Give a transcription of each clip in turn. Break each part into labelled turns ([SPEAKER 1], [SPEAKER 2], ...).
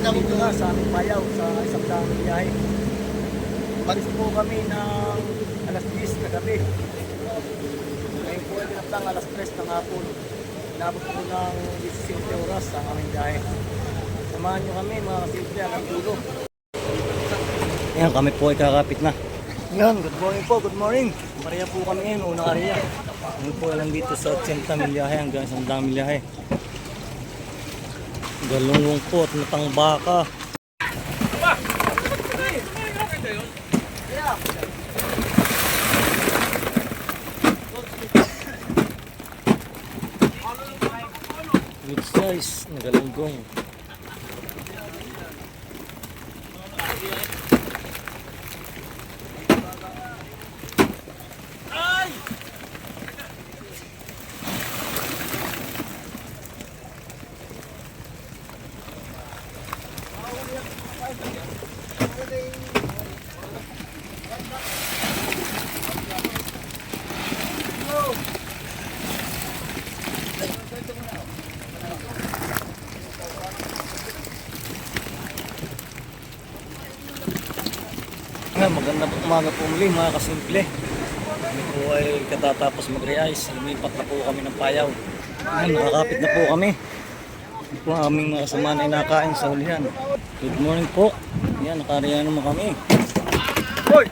[SPEAKER 1] nandito na sa aming payaw sa isang daang biyahe. Balis po kami ng alas 10 kagabi. Ngayon po ay pinatang alas 3 ng hapon. Inabot po ng 17 oras ang aming biyahe. Samahan nyo kami mga kasimple hanggang dulo. Ayan, kami po ay kakapit na. Yan, good morning po, good morning. Maria po kami ngayon, unang area. Ngayon po lang dito sa 80 milyahe hanggang 100 milyahe. Galunggong po at matang baka. Good size na galunggong. Magandang umaga po muli mga kasimple. Kami po ay katatapos mag-re-ice. Lumipat na po kami ng payaw. Nakakapit na po kami. Ito po ang aming mga kasama na inakain sa hulihan. Good morning po. Yan, nakariyan naman kami. Hoy!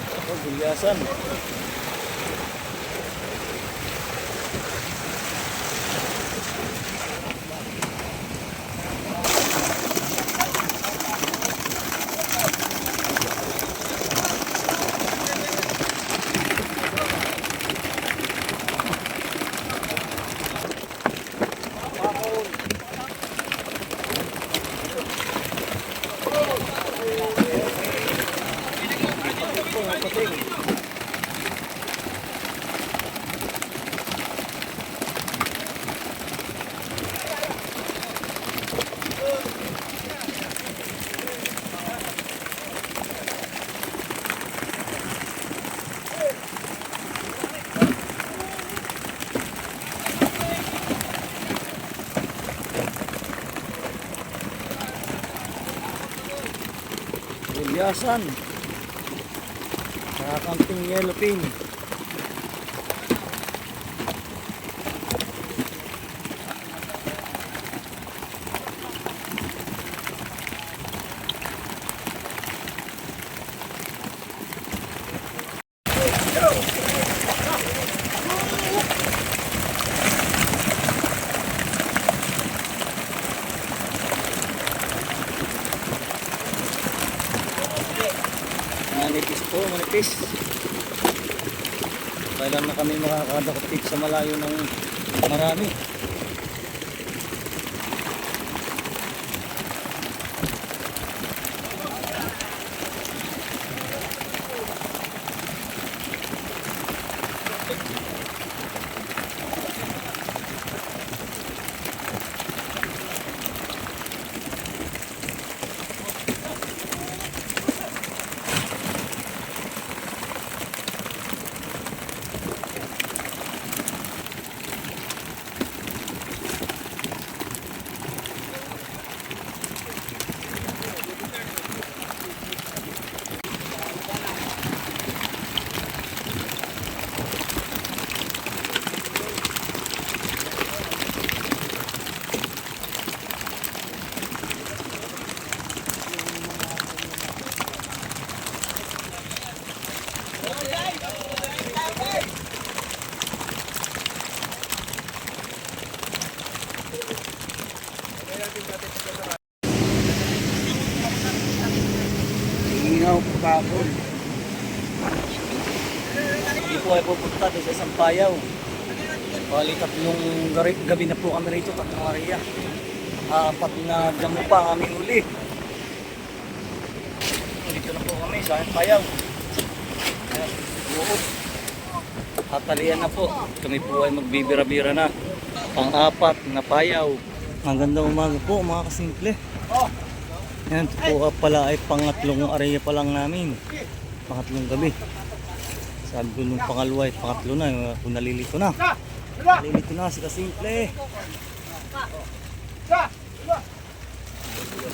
[SPEAKER 1] Ito, gulyasan. Gulyasan. Kakamping yellowfin. Manipis po, manipis. Kailan na kami makakadakot sa malayo ng marami. Ingaw po kapon. Hindi po ay pupunta doon sa isang payaw. Bali tatlong gabi na po kami rito, tatlong area. Apat na damo pa ang aming uli. Dito na po kami sa aming payaw. Buod. Tatalian na po. Kami po ay magbibira-bira na. Pang-apat na payaw. Magandang umaga po mga kasimple. Yan po pala ay pangatlong area pa lang namin. Pangatlong gabi. Sabi ko nung pangalawa ay pangatlo na. Kung nalilito na. Nalilito na si kasimple.
[SPEAKER 2] Ito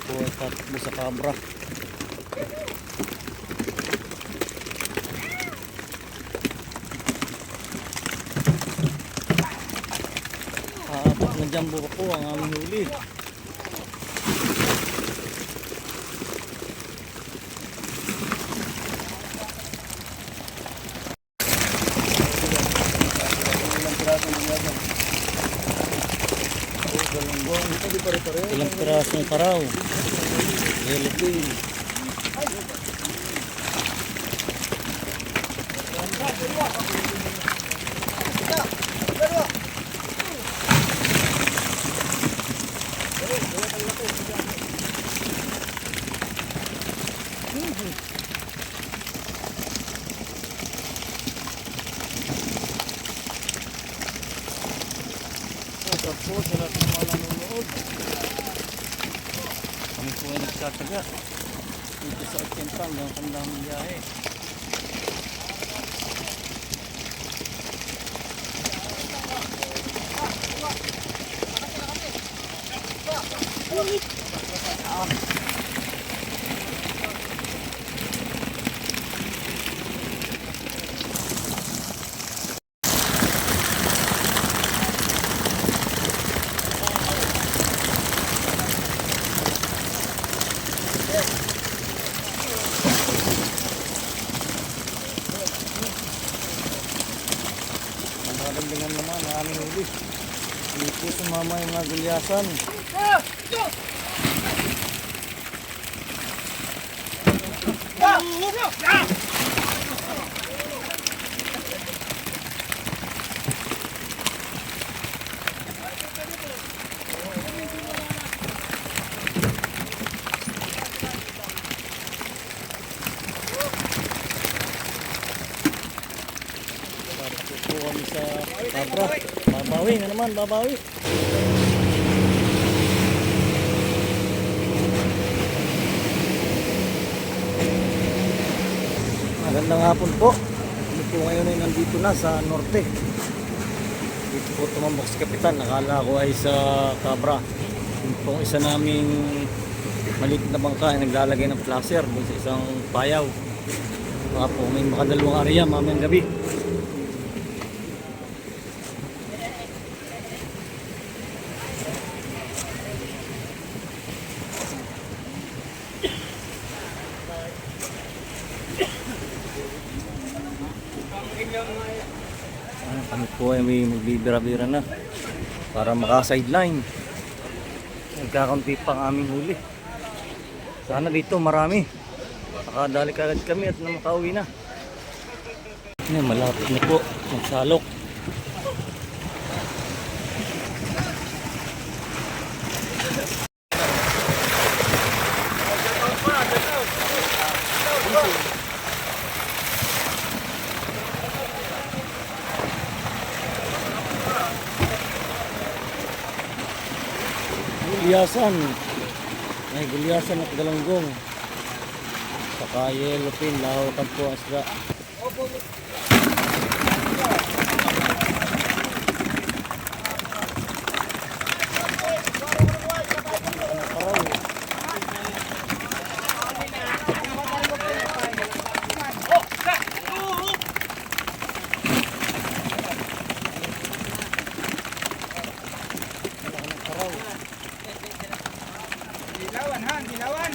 [SPEAKER 2] po ay tatakbo sa kabra. Apat na jumbo pa po ang aming huli. Ilang piraso ng paraw. Yellowfin. Tapos sa lahat ng mga nanonood, kami po ay nagtataga dito sa Atientan ng kandang biyahe. Magandang naman ang aming huli. Hindi po sumama yung mga gulyasan. Tapos po kami sa kabra. Babawi na naman, babawi. Magandang hapon po. Kami po ngayon ay nandito na sa norte. Dito po tumambok si Kapitan. Nakala ko ay sa kabra. Yung pong isa naming maliit na bangka ay naglalagay ng flasher dun sa isang payaw. Baka po may makadalawang area mamayang gabi. Kami po ay may magbibira-bira na para maka-sideline. Nagkakaunti pa ang aming huli. Sana dito marami. Nakadali kagad kami at makauwi na. Yan, malapit na po magsalok. Gulyasan. May gulyasan at galanggong. Saka yellowfin, lahaw, tampo, asda.
[SPEAKER 1] Dilawan han, dilawan.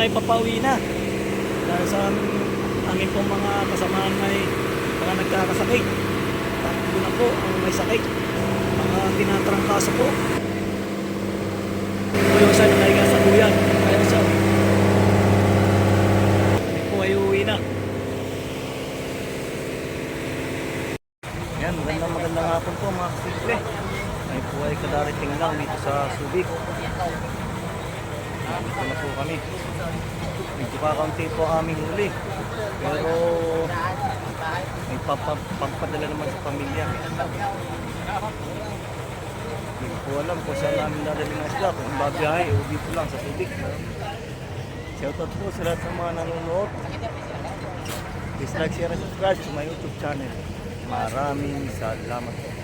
[SPEAKER 2] tayo papauwi na. Dahil sa amin pong mga kasamahan may mga nagkakasakit. Tatlo na po ang may sakit. Mga tinatrangkaso po. Ito yung isa na naiga sa buyan. Kaya siya. Hindi po ay uwi na. Yan, magandang hapon po mga kasimple. Ay po ay kadarating lang dito sa Subic. Dito na po kami. Medyo kakaunti po ang aming huli. Pero may pampadala naman sa pamilya. Hindi ko po alam kung saan namin dadaling ang isla. Kung babiyahe o dito lang sa Subic. Shoutout po sa lahat ng mga nanonood. Please like, share, and subscribe to my YouTube channel. Maraming salamat po.